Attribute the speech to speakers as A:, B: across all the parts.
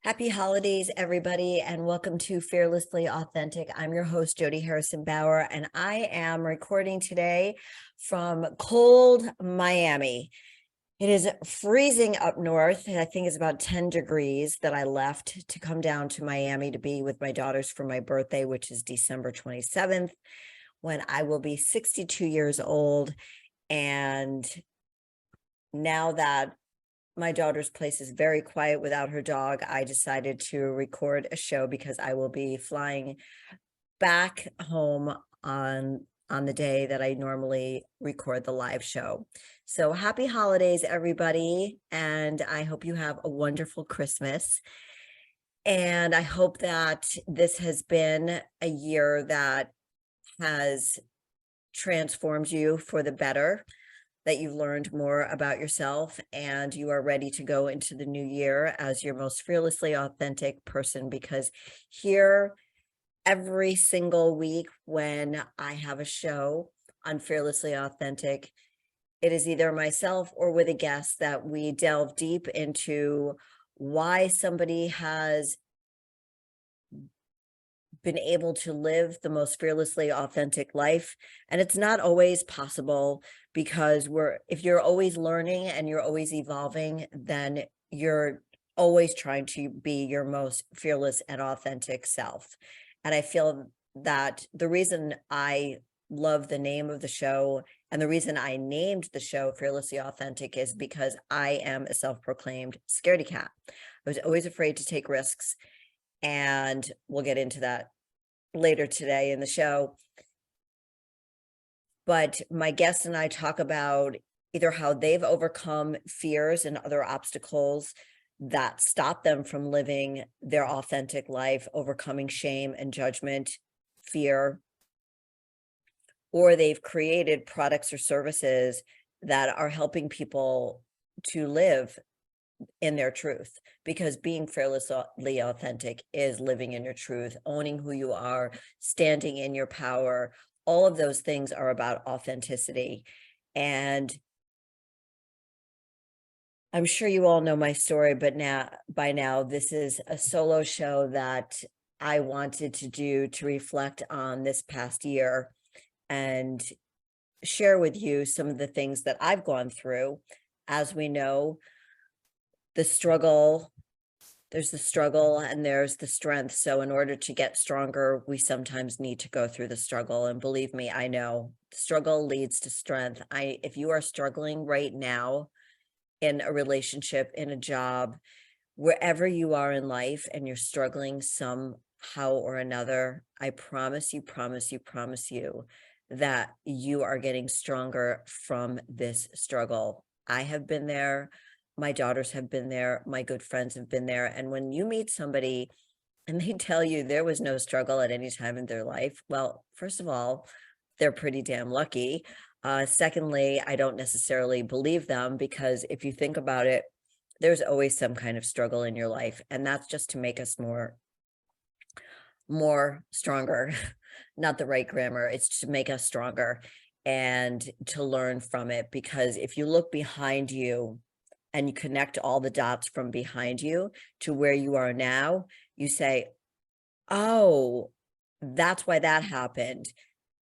A: Happy holidays, everybody, and welcome to Fearlessly Authentic. I'm your host, Jody Harrison Bauer, and I am recording today from cold Miami. It is freezing up north. I think it's about 10 degrees that I left to come down to Miami to be with my daughters for my birthday, which is December 27th, when I will be 62 years old. And now that my daughter's place is very quiet without her dog, I decided to record a show because I will be flying back home on the day that I normally record the live show. So happy holidays, everybody. And I hope you have a wonderful Christmas. And I hope that this has been a year that has transformed you for the better, that you've learned more about yourself and you are ready to go into the new year as your most fearlessly authentic person. Because here, every single week when I have a show on Fearlessly Authentic, it is either myself or with a guest that we delve deep into why somebody has been able to live the most fearlessly authentic life. And it's not always possible, because if you're always learning and you're always evolving, then you're always trying to be your most fearless and authentic self. And I feel that the reason I love the name of the show and the reason I named the show Fearlessly Authentic is because I am a self-proclaimed scaredy cat. I was always afraid to take risks, and we'll get into that later today in the show. But my guests and I talk about either how they've overcome fears and other obstacles that stop them from living their authentic life, overcoming shame and judgment, fear, or they've created products or services that are helping people to live in their truth, because being fearlessly authentic is living in your truth, owning who you are, standing in your power. All of those things are about authenticity. And I'm sure you all know my story, but by now, this is a solo show that I wanted to do to reflect on this past year and share with you some of the things that I've gone through. As we know, there's the struggle and there's the strength. So in order to get stronger, we sometimes need to go through the struggle. And believe me, I know struggle leads to strength. If you are struggling right now in a relationship, in a job, wherever you are in life, and you're struggling somehow or another, I promise you that you are getting stronger from this struggle. I have been there. My daughters have been there. My good friends have been there. And when you meet somebody and they tell you there was no struggle at any time in their life, well, first of all, they're pretty damn lucky. Secondly, I don't necessarily believe them, because if you think about it, there's always some kind of struggle in your life. And that's just to make us more stronger, not the right grammar. It's to make us stronger and to learn from it. Because if you look behind you, and you connect all the dots from behind you to where you are now, you say, oh, that's why that happened.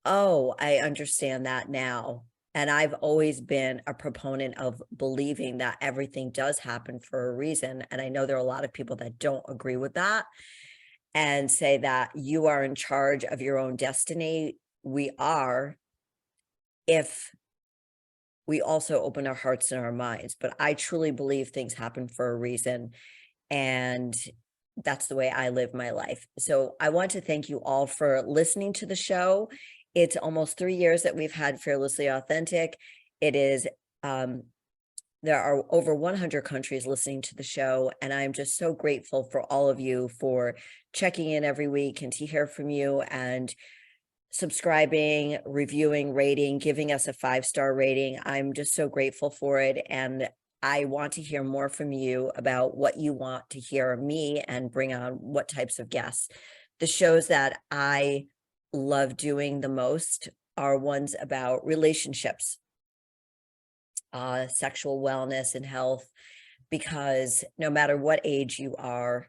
A: Oh, I understand that now. And I've always been a proponent of believing that everything does happen for a reason. And I know there are a lot of people that don't agree with that and say that you are in charge of your own destiny. We are, if we also open our hearts and our minds. But I truly believe things happen for a reason. And that's the way I live my life. So I want to thank you all for listening to the show. It's almost 3 years that we've had Fearlessly Authentic. It is, there are over 100 countries listening to the show. And I'm just so grateful for all of you for checking in every week and to hear from you and subscribing, reviewing, rating, giving us a 5-star rating. I'm just so grateful for it. And I want to hear more from you about what you want to hear me and bring on what types of guests. The shows that I love doing the most are ones about relationships, sexual wellness and health, because no matter what age you are,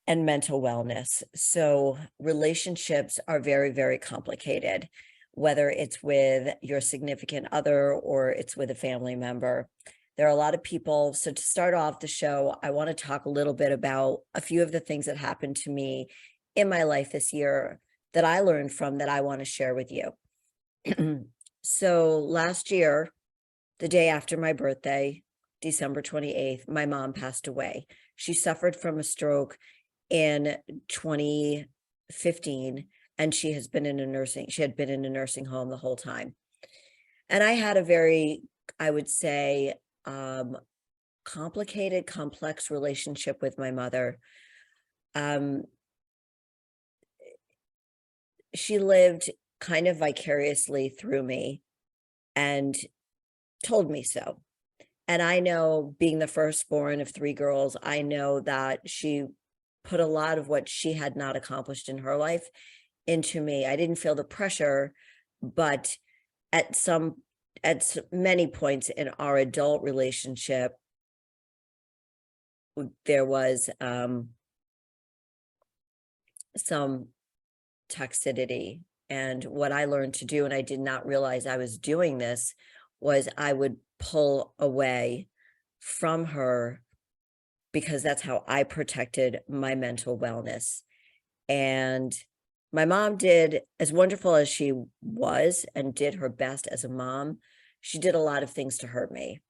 A: and mental wellness. So relationships are very, very complicated, whether it's with your significant other or it's with a family member. There are a lot of people. So to start off the show, I want to talk a little bit about a few of the things that happened to me in my life this year that I learned from that I want to share with you. So last year, the day after my birthday, December 28th, my mom passed away. She suffered from a stroke in 2015, and she had been in a nursing home the whole time. And I had a very, I would say, complicated, complex relationship with my mother. She lived kind of vicariously through me and told me so. And I know, being the firstborn of 3 girls, I know that she put a lot of what she had not accomplished in her life into me. I didn't feel the pressure, but at many points in our adult relationship, there was some toxicity. And what I learned to do, and I did not realize I was doing this, was I would pull away from her because that's how I protected my mental wellness. And my mom did, as wonderful as she was and did her best as a mom, she did a lot of things to hurt me.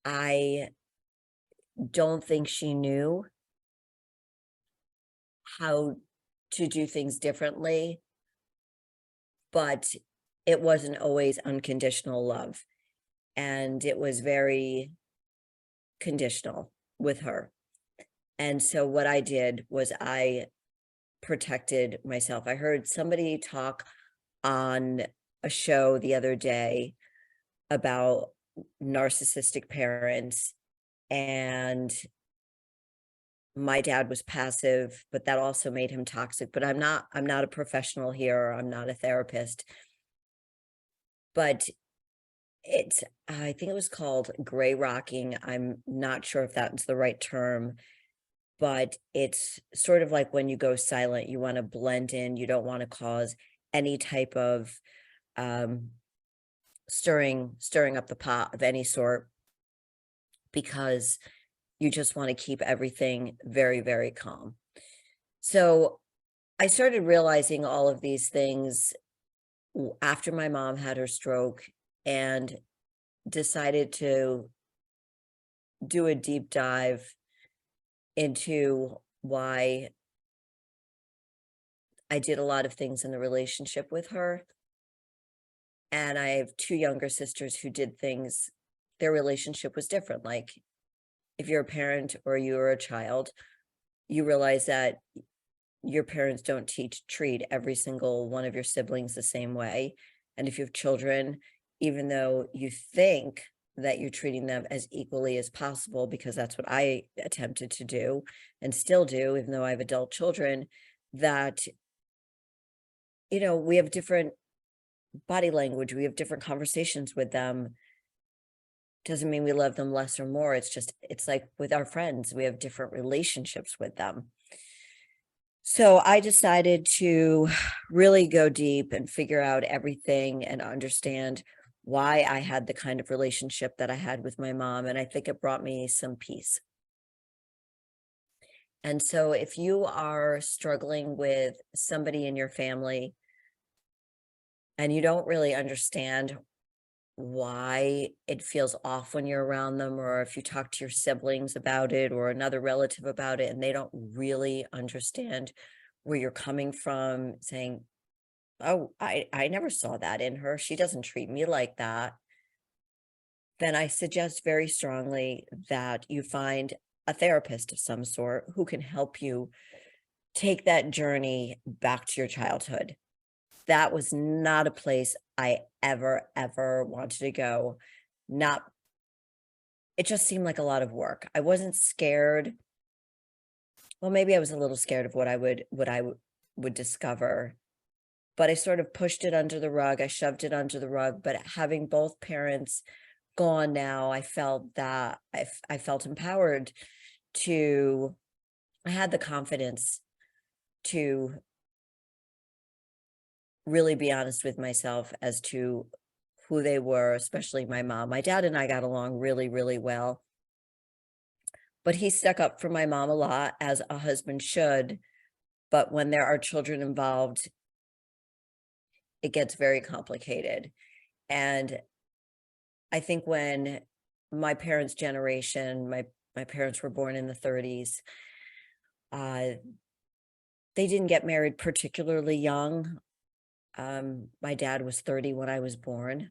A: I don't think she knew how to do things differently, but it wasn't always unconditional love. And it was very conditional with her. And so what I did was I protected myself. I heard somebody talk on a show the other day about narcissistic parents, and my dad was passive, but that also made him toxic. But I'm not a professional here. I'm not a therapist. But I think it was called gray rocking. I'm not sure if that's the right term, but it's sort of like when you go silent, you want to blend in, you don't want to cause any type of stirring up the pot of any sort, because you just want to keep everything very, very calm. So I started realizing all of these things after my mom had her stroke, and decided to do a deep dive into why I did a lot of things in the relationship with her. And I have 2 younger sisters who did things, their relationship was different. Like, if you're a parent or you're a child, you realize that your parents don't treat every single one of your siblings the same way. And if you have children, even though you think that you're treating them as equally as possible, because that's what I attempted to do and still do, even though I have adult children, that, we have different body language, we have different conversations with them. Doesn't mean we love them less or more. It's like with our friends, we have different relationships with them. So I decided to really go deep and figure out everything and understand why I had the kind of relationship that I had with my mom. And I think it brought me some peace. And so if you are struggling with somebody in your family and you don't really understand why it feels off when you're around them, or if you talk to your siblings about it or another relative about it and they don't really understand where you're coming from, saying, oh, I never saw that in her, she doesn't treat me like that, then I suggest very strongly that you find a therapist of some sort who can help you take that journey back to your childhood. That was not a place I ever wanted to go. It just seemed like a lot of work. I wasn't scared. Well, maybe I was a little scared of what I would discover, but I sort of pushed it under the rug. I shoved it under the rug. But having both parents gone now, I felt that I felt empowered I had the confidence to really be honest with myself as to who they were, especially my mom. My dad and I got along really, really well, but he stuck up for my mom a lot, as a husband should. But when there are children involved, it gets very complicated. And I think when my parents' generation, my parents were born in the 30s, they didn't get married particularly young. My dad was 30 when I was born,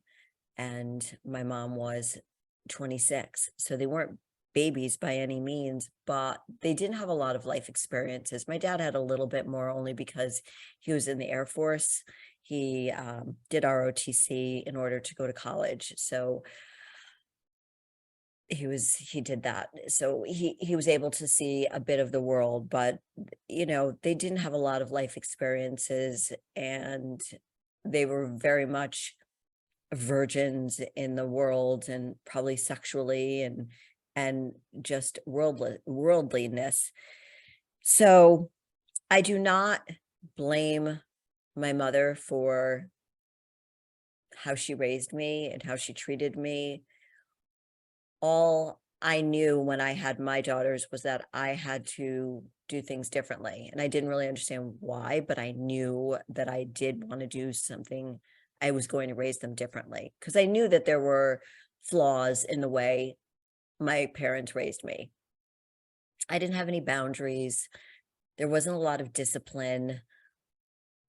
A: and my mom was 26. So they weren't babies by any means, but they didn't have a lot of life experiences. My dad had a little bit more, only because he was in the Air Force. He did ROTC in order to go to college. So he did that. So he was able to see a bit of the world, but they didn't have a lot of life experiences, and they were very much virgins in the world, and probably sexually and just worldliness. So I do not blame my mother for how she raised me and how she treated me. All I knew when I had my daughters was that I had to do things differently. And I didn't really understand why, but I knew that I did want to do something. I was going to raise them differently, because I knew that there were flaws in the way my parents raised me. I didn't have any boundaries. There wasn't a lot of discipline.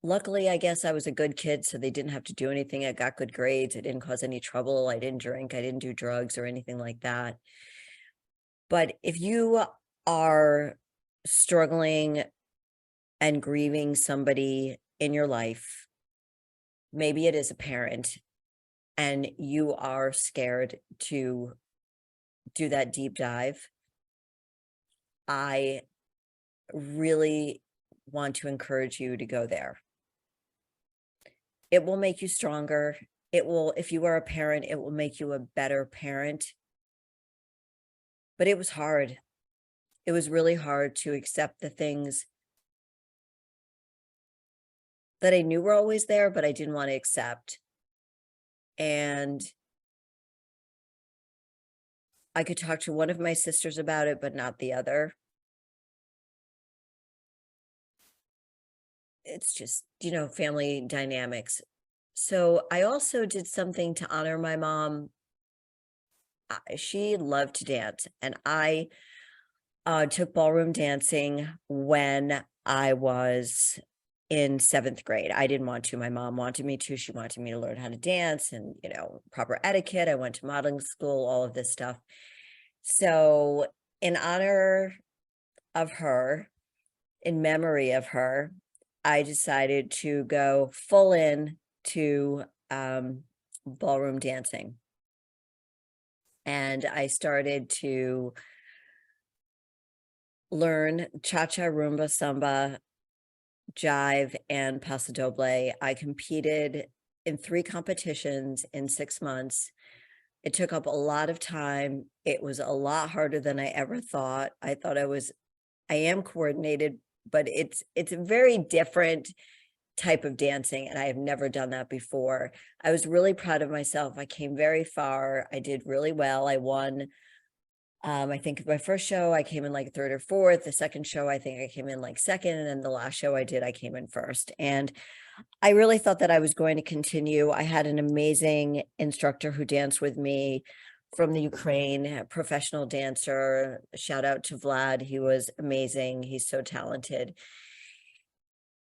A: Luckily, I guess I was a good kid, so they didn't have to do anything. I got good grades. I didn't cause any trouble. I didn't drink. I didn't do drugs or anything like that. But if you are struggling and grieving somebody in your life, maybe it is a parent, and you are scared to do that deep dive, I really want to encourage you to go there. It will make you stronger. It will, if you are a parent, it will make you a better parent. But it was hard. It was really hard to accept the things that I knew were always there, but I didn't want to accept. And I could talk to one of my sisters about it, but not the other. It's just, family dynamics. So I also did something to honor my mom. She loved to dance, and I took ballroom dancing when I was in 7th grade. I didn't want to. My mom wanted me to. She wanted me to learn how to dance and, proper etiquette. I went to modeling school, all of this stuff. So in honor of her, in memory of her, I decided to go full in to ballroom dancing. And I started to learn cha-cha, rumba, samba, jive, and paso doble. I competed in 3 competitions in 6 months. It took up a lot of time. It was a lot harder than I ever thought. I thought I am coordinated, but it's a very different type of dancing, and I have never done that before. I was really proud of myself. I came very far. I did really well. I won. I think my first show I came in like 3rd or 4th. The second show I think I came in like 2nd, and then the last show I did I came in 1st. And I really thought that I was going to continue. I had an amazing instructor who danced with me from the Ukraine, a professional dancer. Shout out to Vlad. He was amazing. He's so talented.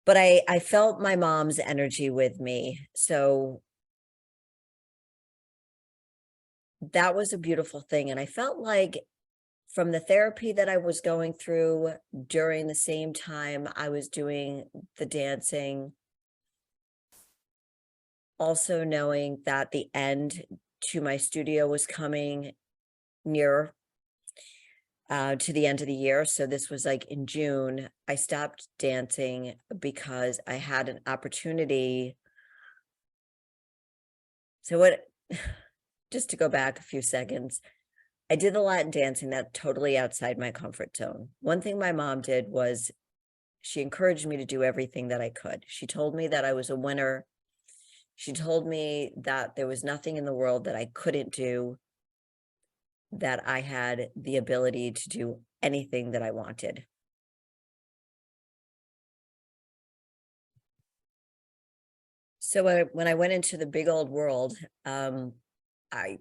A: But I felt my mom's energy with me. So that was a beautiful thing. And I felt like from the therapy that I was going through during the same time I was doing the dancing, also knowing that the end to my studio was coming near to the end of the year. So this was like in June, I stopped dancing because I had an opportunity. So just to go back a few seconds, I did the Latin dancing, that totally outside my comfort zone. One thing my mom did was she encouraged me to do everything that I could. She told me that I was a winner. She told me that there was nothing in the world that I couldn't do, that I had the ability to do anything that I wanted. So when I went into the big old world, I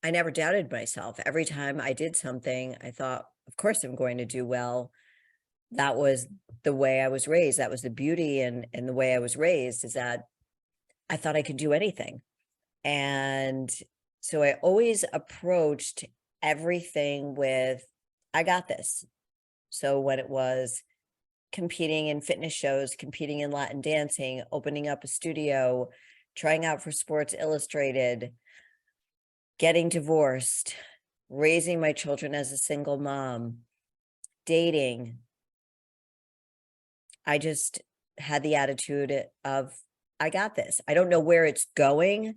A: never doubted myself. Every time I did something, I thought, of course I'm going to do well. That was the way I was raised. That was the beauty and the way I was raised, is that I thought I could do anything. And so I always approached everything with, I got this. So when it was competing in fitness shows, competing in Latin dancing, opening up a studio, trying out for Sports Illustrated, getting divorced, raising my children as a single mom, dating, I just had the attitude of, I got this. I don't know where it's going,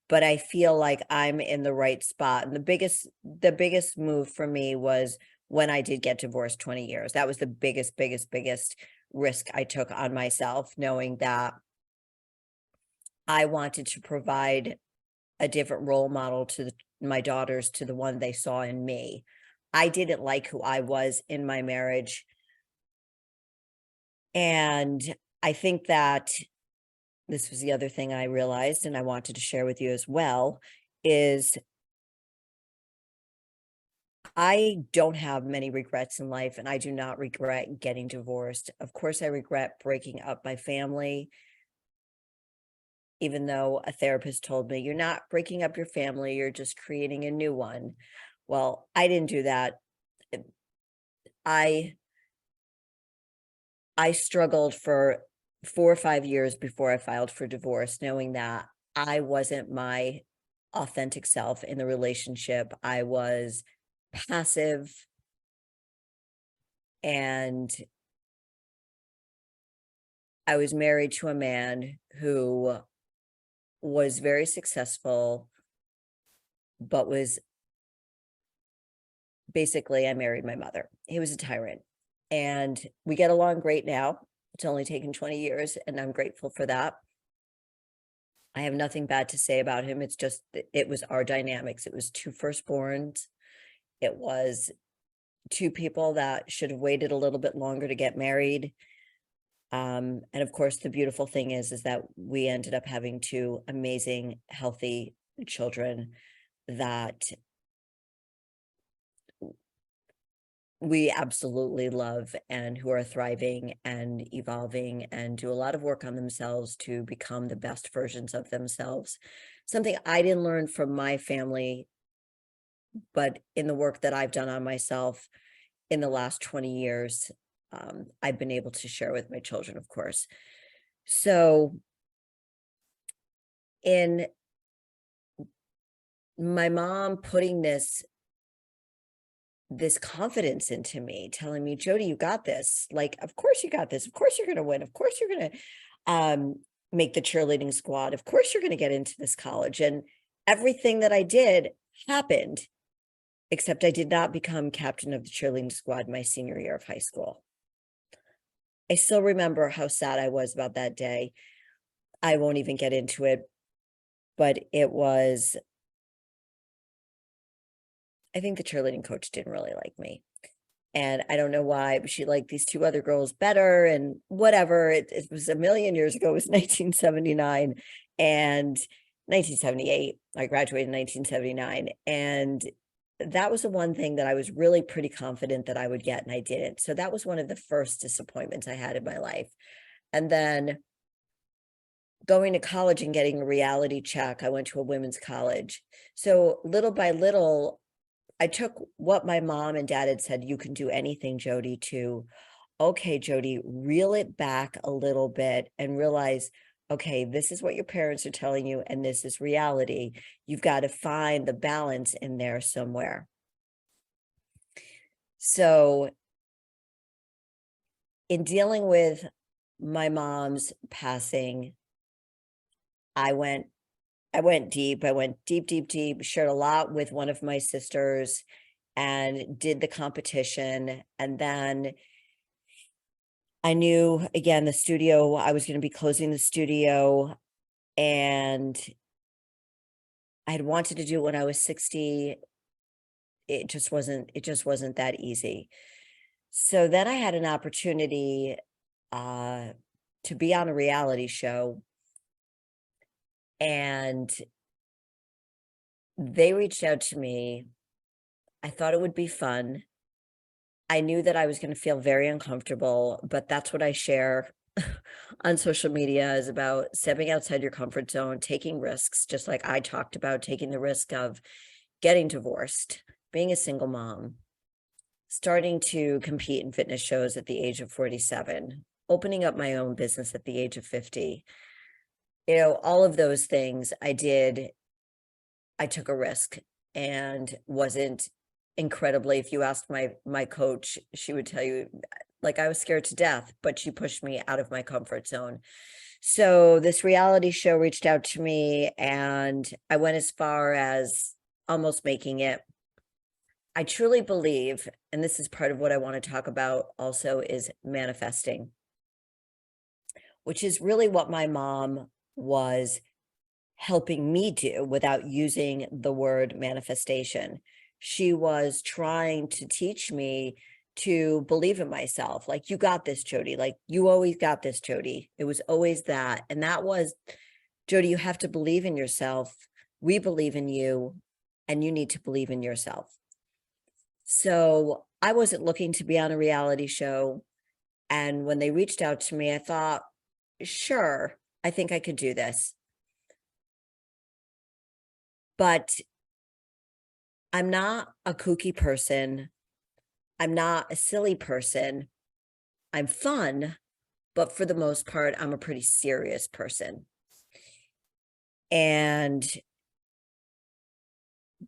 A: but I feel like I'm in the right spot. And the biggest move for me was when I did get divorced 20 years. That was the biggest risk I took on myself, knowing that I wanted to provide a different role model to my daughters, to the one they saw in me. I didn't like who I was in my marriage. And I think that this was the other thing I realized, and I wanted to share with you as well, is I don't have many regrets in life, and I do not regret getting divorced. Of course, I regret breaking up my family, even though a therapist told me, you're not breaking up your family, you're just creating a new one. Well, I didn't do that. I struggled for 4 or 5 years before I filed for divorce, knowing that I wasn't my authentic self in the relationship. I was passive, and I was married to a man who was very successful, but was basically, I married my mother. He was a tyrant, and we get along great now. It's only taken 20 years, and I'm grateful for that. I have nothing bad to say about him. It's just, it was our dynamics. It was 2 firstborns. It was 2 people that should have waited a little bit longer to get married. And of course, the beautiful thing is that we ended up having 2 amazing, healthy children that we absolutely love, and who are thriving and evolving and do a lot of work on themselves to become the best versions of themselves. Something I didn't learn from my family, but in the work that I've done on myself in the last 20 years, I've been able to share with my children, of course. So in my mom putting this confidence into me, telling me, Jody, you got this. Like, of course you got this. Of course you're going to win. Of course you're going to make the cheerleading squad. Of course you're going to get into this college. And everything that I did happened, except I did not become captain of the cheerleading squad my senior year of high school. I still remember how sad I was about that day. I won't even get into it, but it was, I think the cheerleading coach didn't really like me. And I don't know why, but she liked these 2 other girls better, and whatever. It was a million years ago. It was 1979 and 1978. I graduated in 1979. And that was the one thing that I was really pretty confident that I would get, and I didn't. So that was one of the first disappointments I had in my life. And then going to college and getting a reality check. I went to a women's college. So little by little, I took what my mom and dad had said, you can do anything, Jody, to, okay, Jody, reel it back a little bit and realize, okay, this is what your parents are telling you, and this is reality. You've got to find the balance in there somewhere. So in dealing with my mom's passing, I I went deep. I went deep, deep, deep, shared a lot with one of my sisters and did the competition. And then I knew, again, the studio, I was going to be closing the studio, and I had wanted to do it when I was 60. It just wasn't that easy. So then I had an opportunity to be on a reality show, and they reached out to me. I thought it would be fun. I knew that I was going to feel very uncomfortable, but that's what I share on social media, is about stepping outside your comfort zone, taking risks, just like I talked about taking the risk of getting divorced, being a single mom, starting to compete in fitness shows at the age of 47, opening up my own business at the age of 50. All of those things I did. I took a risk and wasn't incredibly, if you asked my coach, she would tell you, like, I was scared to death, but she pushed me out of my comfort zone. So this reality show reached out to me, and I went as far as almost making it. I truly believe, and this is part of what I want to talk about also, is manifesting, which is really what my mom was helping me do without using the word manifestation. She was trying to teach me to believe in myself. Like, you got this, Jody. Like, you always got this, Jody. It was always that. And that was, Jody, you have to believe in yourself. We believe in you, and you need to believe in yourself. So I wasn't looking to be on a reality show. And when they reached out to me, I thought, sure, I think I could do this. But I'm not a kooky person. I'm not a silly person. I'm fun, but for the most part, I'm a pretty serious person. And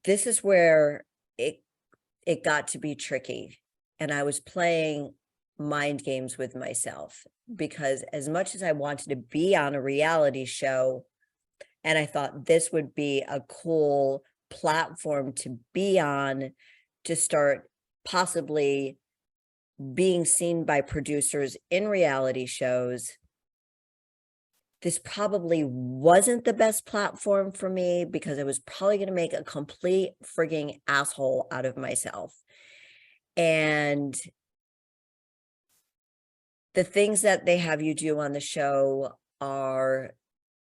A: this is where it got to be tricky. And I was playing mind games with myself, because as much as I wanted to be on a reality show, and I thought this would be a cool platform to be on, to start possibly being seen by producers in reality shows, this probably wasn't the best platform for me, because I was probably going to make a complete frigging asshole out of myself. And the things that they have you do on the show are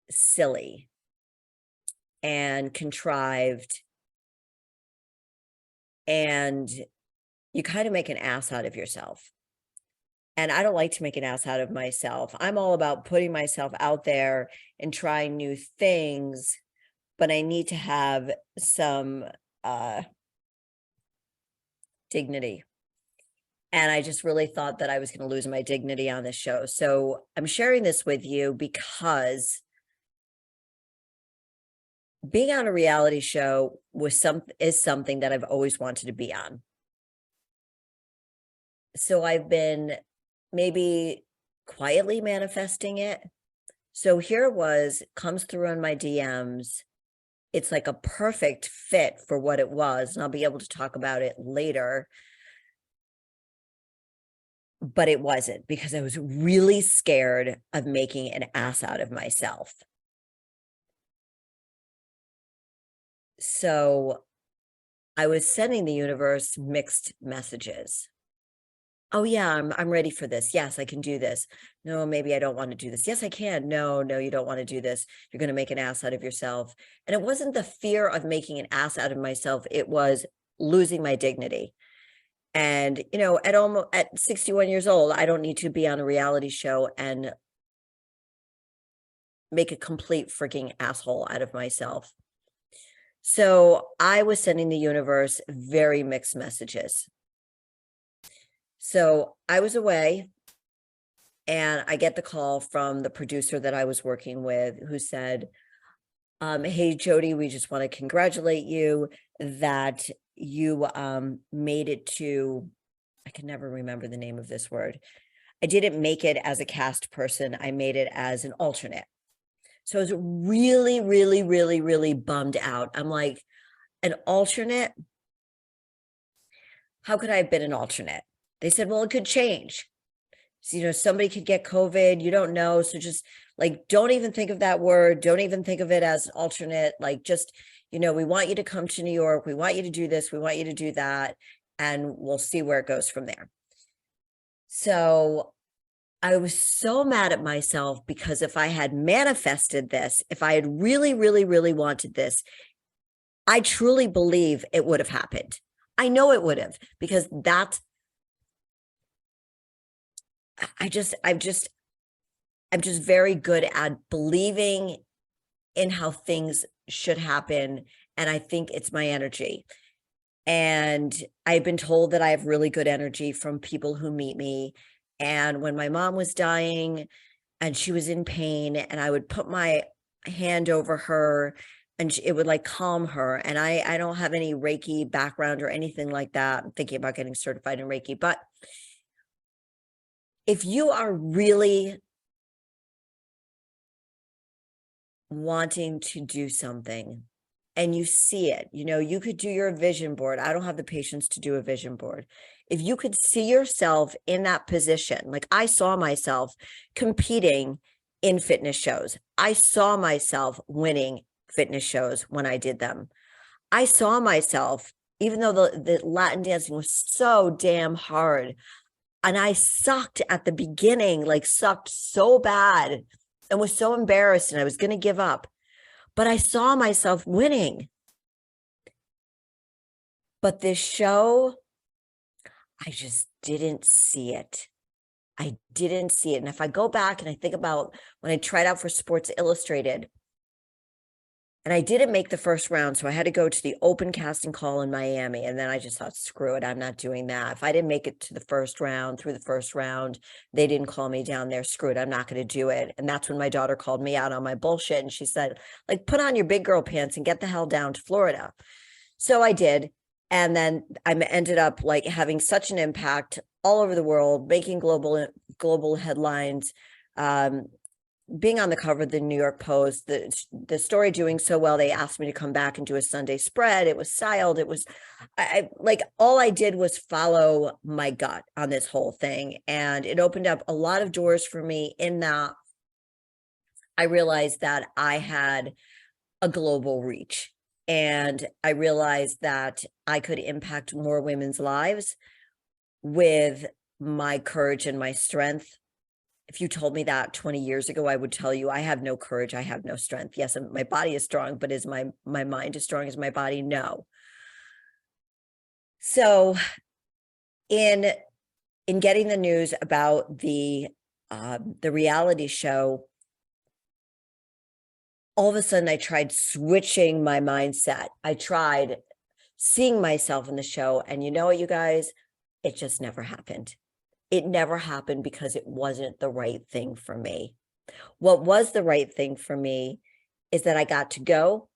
A: silly and contrived, and you kind of make an ass out of yourself. And I don't like to make an ass out of myself. I'm all about putting myself out there and trying new things, but I need to have some dignity. And I just really thought that I was going to lose my dignity on this show. So I'm sharing this with you because being on a reality show is something that I've always wanted to be on. So I've been maybe quietly manifesting it. So here it was, comes through on my DMs. It's like a perfect fit for what it was, and I'll be able to talk about it later. But it wasn't, because I was really scared of making an ass out of myself. So I was sending the universe mixed messages. Oh yeah, I'm ready for this. Yes, I can do this. No, maybe I don't want to do this. Yes, I can. No, you don't want to do this. You're going to make an ass out of yourself. And it wasn't the fear of making an ass out of myself. It was losing my dignity. And, at 61 years old, I don't need to be on a reality show and make a complete freaking asshole out of myself. So I was sending the universe very mixed messages. So I was away, and I get the call from the producer that I was working with, who said, hey, Jody, we just want to congratulate you that you made it to, I can never remember the name of this word. I didn't make it as a cast person. I made it as an alternate. So I was really, really, really, really bummed out. I'm like, an alternate? How could I have been an alternate? They said, well, it could change. So, you know, somebody could get COVID. You don't know. So just like, don't even think of that word. Don't even think of it as an alternate. Like, just, you know, we want you to come to New York. We want you to do this. We want you to do that. And we'll see where it goes from there. So I was so mad at myself because if I had manifested this, if I had really, really, really wanted this, I truly believe it would have happened. I know it would have, because that's, I'm just very good at believing in how things should happen. And I think it's my energy. And I've been told that I have really good energy from people who meet me. And when my mom was dying and she was in pain, and I would put my hand over her and it would like calm her. And I don't have any Reiki background or anything like that. I'm thinking about getting certified in Reiki. But if you are really wanting to do something and you see it, you know, you could do your vision board. I don't have the patience to do a vision board. If you could see yourself in that position, like I saw myself competing in fitness shows. I saw myself winning fitness shows when I did them. I saw myself, even though the Latin dancing was so damn hard, and I sucked at the beginning, like sucked so bad and was so embarrassed and I was going to give up. But I saw myself winning. But this show, I just didn't see it. I didn't see it. And if I go back and I think about when I tried out for Sports Illustrated, and I didn't make the first round, so I had to go to the open casting call in Miami. And then I just thought, screw it, I'm not doing that. If I didn't make it to the first round, through the first round, they didn't call me down there, screw it, I'm not going to do it. And that's when my daughter called me out on my bullshit. And she said, like, put on your big girl pants and get the hell down to Florida. So I did. And then I ended up like having such an impact all over the world, making global headlines, being on the cover of the New York Post, the story doing so well, they asked me to come back and do a Sunday spread. It was styled. It was, I like, all I did was follow my gut on this whole thing. And it opened up a lot of doors for me in that I realized that I had a global reach. And I realized that I could impact more women's lives with my courage and my strength. If you told me that 20 years ago, I would tell you I have no courage, I have no strength. Yes, my body is strong, but is my mind as strong as my body? No. So in getting the news about the reality show, all of a sudden I tried switching my mindset. I tried seeing myself in the show, and you know what, you guys, it just never happened. It never happened because it wasn't the right thing for me. What was the right thing for me is that I got to go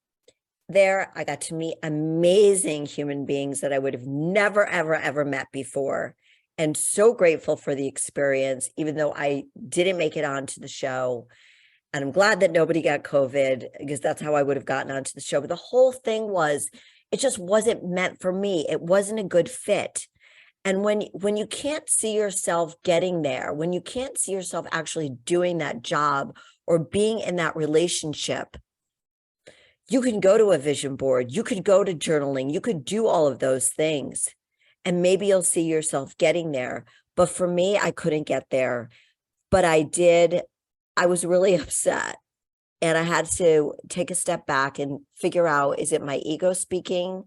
A: there. I got to meet amazing human beings that I would have never, ever, ever met before. And so grateful for the experience, even though I didn't make it onto the show. And I'm glad that nobody got COVID, because that's how I would have gotten onto the show. But the whole thing was, it just wasn't meant for me. It wasn't a good fit. And when you can't see yourself getting there, when you can't see yourself actually doing that job or being in that relationship, you can go to a vision board, you could go to journaling, you could do all of those things, and maybe you'll see yourself getting there. But for me, I couldn't get there, but I did. I was really upset, and I had to take a step back and figure out, is it my ego speaking?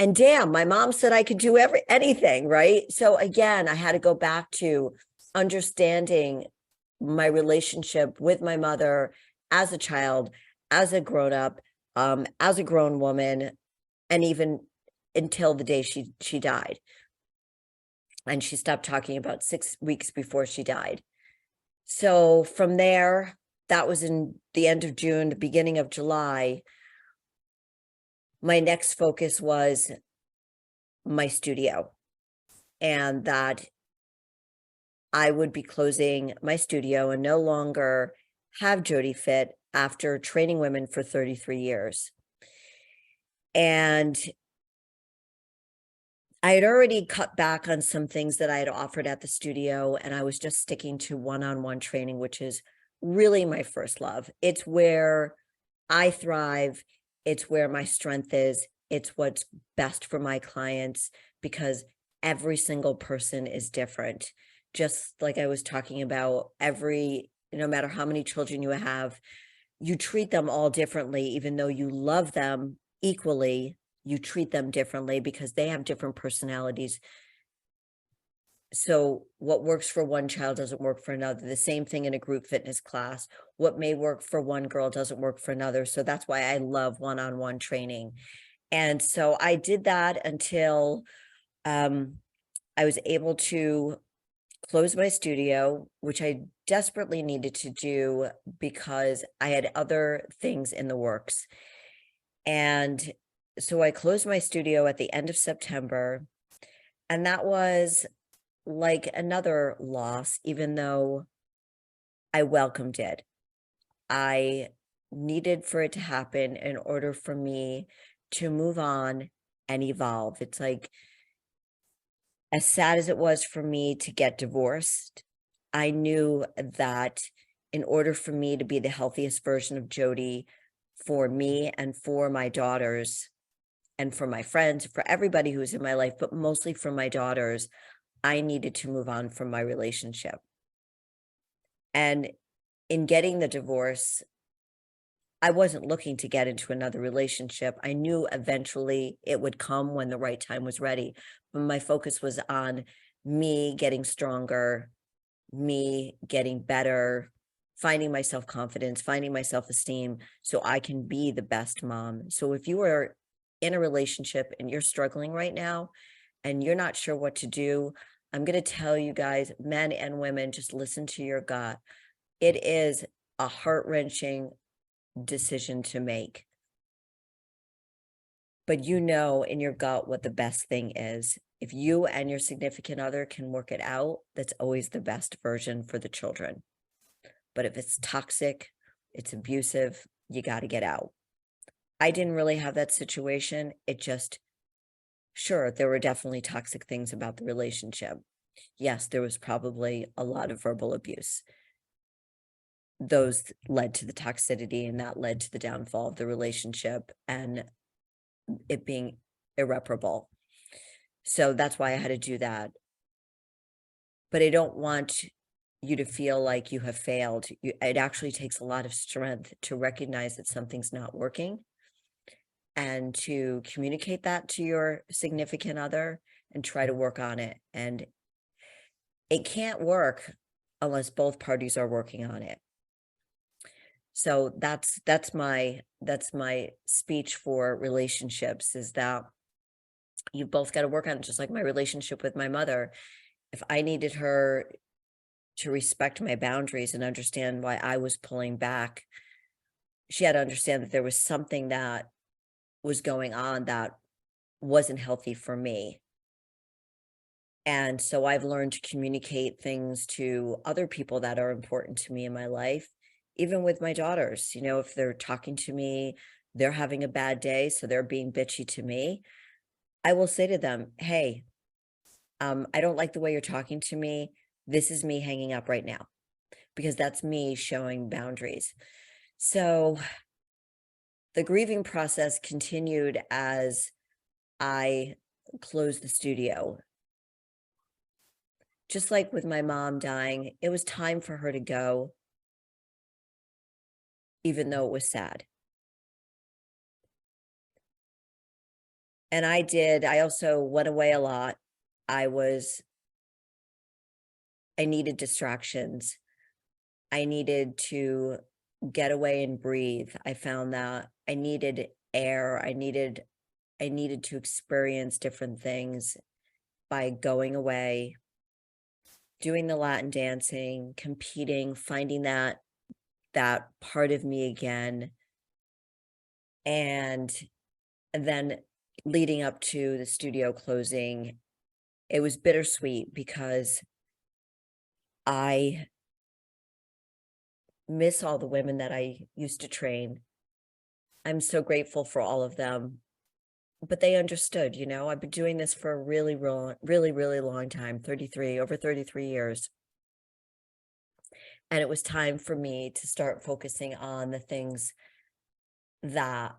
A: And damn, my mom said I could do anything, right? So again, I had to go back to understanding my relationship with my mother as a child, as a grown up, as a grown woman, and even until the day she died. And she stopped talking about 6 weeks before she died. So from there, that was in the end of June, the beginning of July. My next focus was my studio, and that I would be closing my studio and no longer have Jody Fit after training women for 33 years. And I had already cut back on some things that I had offered at the studio, and I was just sticking to one-on-one training, which is really my first love. It's where I thrive. It's where my strength is. It's what's best for my clients because every single person is different. Just like I was talking about, no matter how many children you have, you treat them all differently, even though you love them equally, you treat them differently because they have different personalities. So what works for one child doesn't work for another. The same thing in a group fitness class. What may work for one girl doesn't work for another. So that's why I love one-on-one training. And so I did that until I was able to close my studio, which I desperately needed to do because I had other things in the works. And so I closed my studio at the end of September, and that was like another loss, even though I welcomed it. I needed for it to happen in order for me to move on and evolve. It's like, as sad as it was for me to get divorced, I knew that in order for me to be the healthiest version of Jody for me and for my daughters and for my friends, for everybody who's in my life, but mostly for my daughters, I needed to move on from my relationship. And in getting the divorce, I wasn't looking to get into another relationship. I knew eventually it would come when the right time was ready. But my focus was on me getting stronger, me getting better, finding my self-confidence, finding my self-esteem so I can be the best mom. So if you are in a relationship and you're struggling right now and you're not sure what to do, I'm going to tell you guys, men and women, just listen to your gut. It is a heart-wrenching decision to make. But you know in your gut what the best thing is. If you and your significant other can work it out, that's always the best version for the children. But if it's toxic, it's abusive, you got to get out. I didn't really have that situation. It just, sure, there were definitely toxic things about the relationship. Yes, there was probably a lot of verbal abuse. Those led to the toxicity, and that led to the downfall of the relationship and it being irreparable. So that's why I had to do that. But I don't want you to feel like you have failed. It actually takes a lot of strength to recognize that something's not working and to communicate that to your significant other and try to work on it. And it can't work unless both parties are working on it. So that's my speech for relationships, is that you've both got to work on it. Just like my relationship with my mother. If I needed her to respect my boundaries and understand why I was pulling back, she had to understand that there was something that was going on that wasn't healthy for me. And so I've learned to communicate things to other people that are important to me in my life, even with my daughters. You know, if they're talking to me, they're having a bad day, so they're being bitchy to me, I will say to them, hey, I don't like the way you're talking to me. This is me hanging up right now, because that's me showing boundaries. So the grieving process continued as I closed the studio. Just like with my mom dying, it was time for her to go, even though it was sad. And I also went away a lot. I needed distractions. I needed to get away and breathe. I found that I needed air. I needed to experience different things by going away, doing the Latin dancing, competing, finding that part of me again. And then leading up to the studio closing, it was bittersweet because I miss all the women that I used to train. I'm so grateful for all of them, but they understood, I've been doing this for a really, really long time, over 33 years. And it was time for me to start focusing on the things that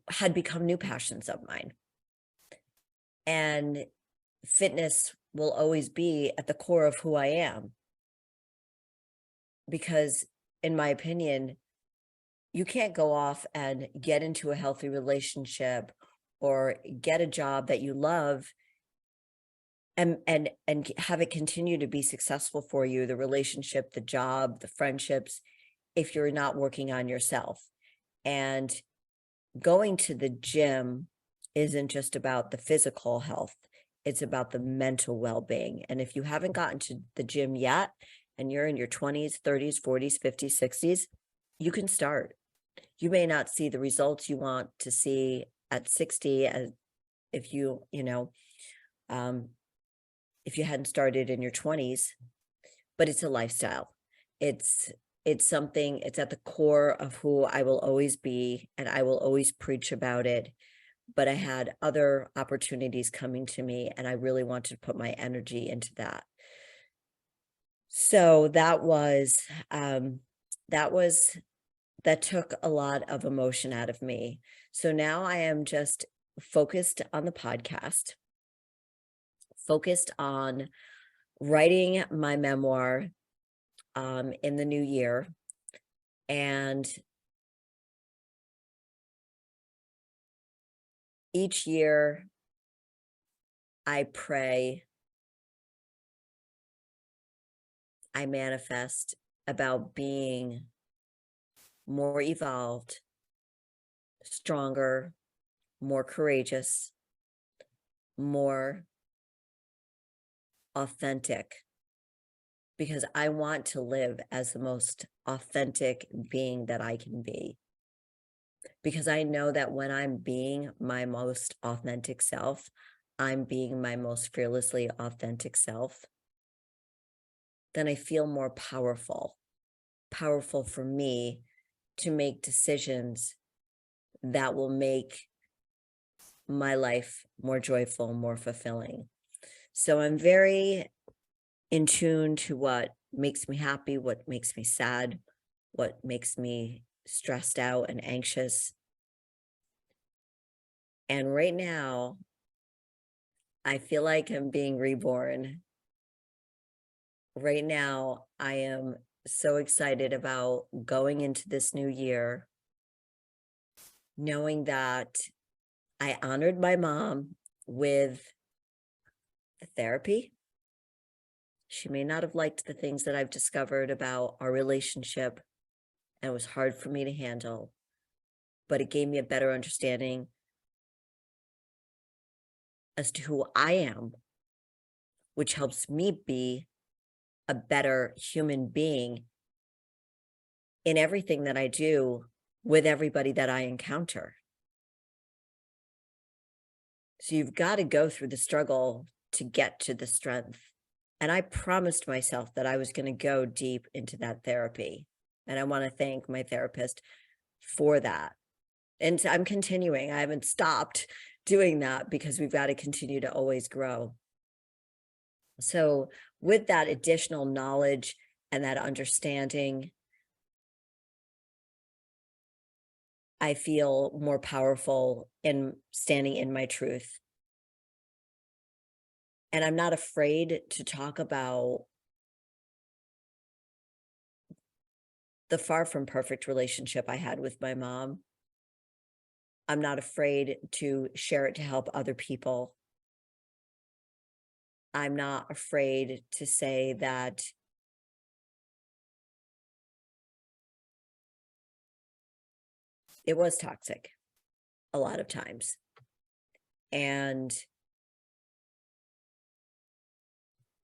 A: had become new passions of mine. And fitness will always be at the core of who I am. Because in my opinion, you can't go off and get into a healthy relationship or get a job that you love and have it continue to be successful for you, the relationship, the job, the friendships, if you're not working on yourself. And going to the gym isn't just about the physical health, it's about the mental well-being. And if you haven't gotten to the gym yet, and you're in your 20s, 30s, 40s, 50s, 60s, you can start. You may not see the results you want to see at 60 as if you hadn't started in your 20s, but it's a lifestyle. It's something, it's at the core of who I will always be, and I will always preach about it. But I had other opportunities coming to me, and I really wanted to put my energy into that. So that took a lot of emotion out of me. So now I am just focused on the podcast, focused on writing my memoir in the new year. And each year I pray, I manifest about being more evolved, stronger, more courageous, more authentic, because I want to live as the most authentic being that I can be. Because I know that when I'm being my most authentic self, I'm being my most fearlessly authentic self, then I feel more powerful for me to make decisions that will make my life more joyful, more fulfilling. So I'm very in tune to what makes me happy, what makes me sad, what makes me stressed out and anxious. And right now, I feel like I'm being reborn. Right now, I am so excited about going into this new year, knowing that I honored my mom with the therapy. She may not have liked the things that I've discovered about our relationship, and it was hard for me to handle, but it gave me a better understanding as to who I am, which helps me be a better human being in everything that I do with everybody that I encounter. So you've got to go through the struggle to get to the strength. And I promised myself that I was going to go deep into that therapy. And I want to thank my therapist for that. And I'm continuing. I haven't stopped doing that because we've got to continue to always grow. So with that additional knowledge and that understanding, I feel more powerful in standing in my truth. And I'm not afraid to talk about the far from perfect relationship I had with my mom. I'm not afraid to share it to help other people. I'm not afraid to say that it was toxic a lot of times. And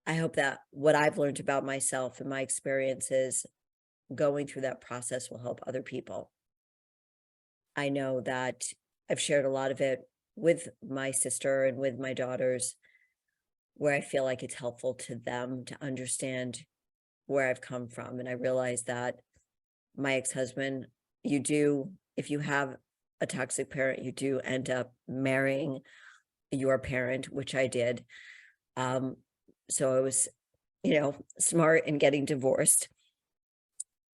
A: I hope that what I've learned about myself and my experiences going through that process will help other people. I know that I've shared a lot of it with my sister and with my daughters, where I feel like it's helpful to them to understand where I've come from. And I realize that my ex-husband, you do, if you have a toxic parent, you do end up marrying your parent, which I did. So I was, smart in getting divorced.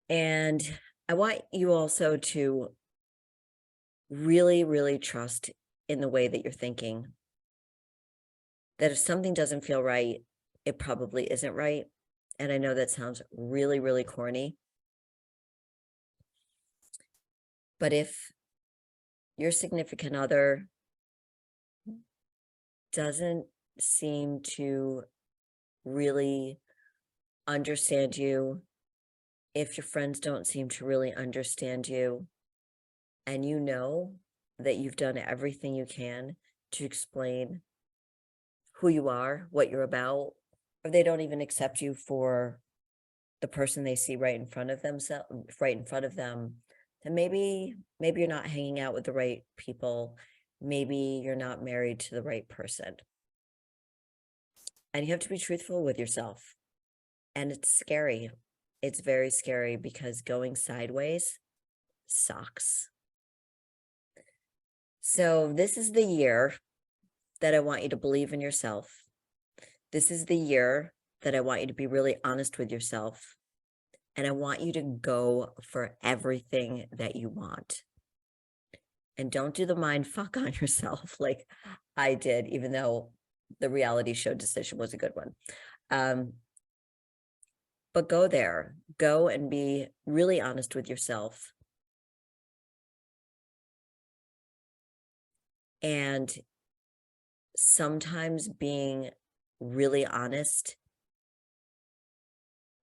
A: And I want you also to really, really trust in the way that you're thinking. That if something doesn't feel right, it probably isn't right. And I know that sounds really, really corny. But if your significant other doesn't seem to really understand you, if your friends don't seem to really understand you, and you know that you've done everything you can to explain who you are, what you're about, or they don't even accept you for the person they see right in front of them, then maybe you're not hanging out with the right people. Maybe you're not married to the right person. And you have to be truthful with yourself. And it's scary. It's very scary because going sideways sucks. So this is the year that I want you to believe in yourself. This is the year that I want you to be really honest with yourself. And I want you to go for everything that you want. And don't do the mind fuck on yourself like I did, even though the reality show decision was a good one. But go there, go and be really honest with yourself. And sometimes being really honest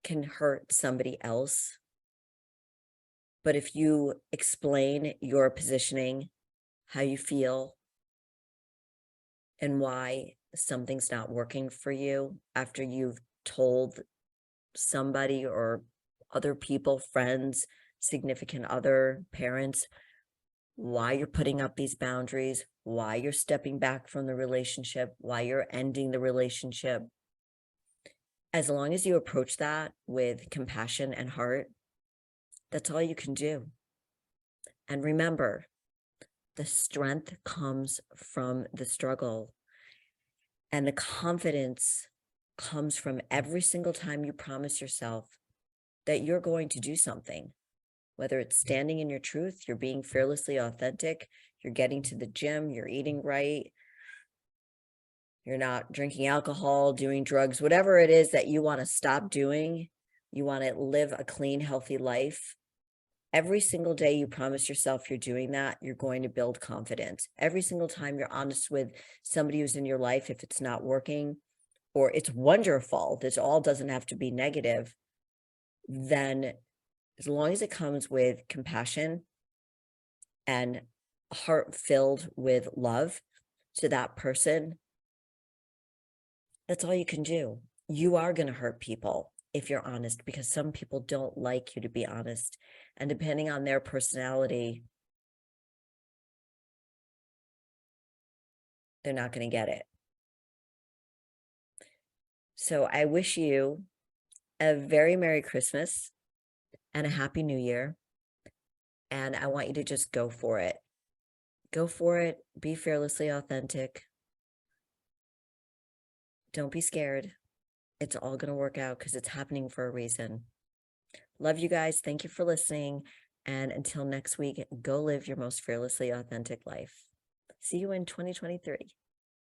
A: can hurt somebody else. But if you explain your positioning, how you feel, and why something's not working for you after you've told somebody or other people, friends, significant other, parents, why you're putting up these boundaries, why you're stepping back from the relationship, why you're ending the relationship. As long as you approach that with compassion and heart, that's all you can do. And remember, the strength comes from the struggle, and the confidence comes from every single time you promise yourself that you're going to do something, whether it's standing in your truth, you're being fearlessly authentic, you're getting to the gym, you're eating right, you're not drinking alcohol, doing drugs, whatever it is that you want to stop doing, you want to live a clean, healthy life. Every single day you promise yourself you're doing that, you're going to build confidence. Every single time you're honest with somebody who's in your life, if it's not working or it's wonderful, this all doesn't have to be negative, then as long as it comes with compassion and a heart filled with love to that person, that's all you can do. You are going to hurt people if you're honest, because some people don't like you to be honest. And depending on their personality, they're not going to get it. So I wish you a very Merry Christmas and a Happy New Year. And I want you to just go for it. Go for it. Be fearlessly authentic. Don't be scared. It's all going to work out because it's happening for a reason. Love you guys. Thank you for listening. And until next week, go live your most fearlessly authentic life. See you in 2023.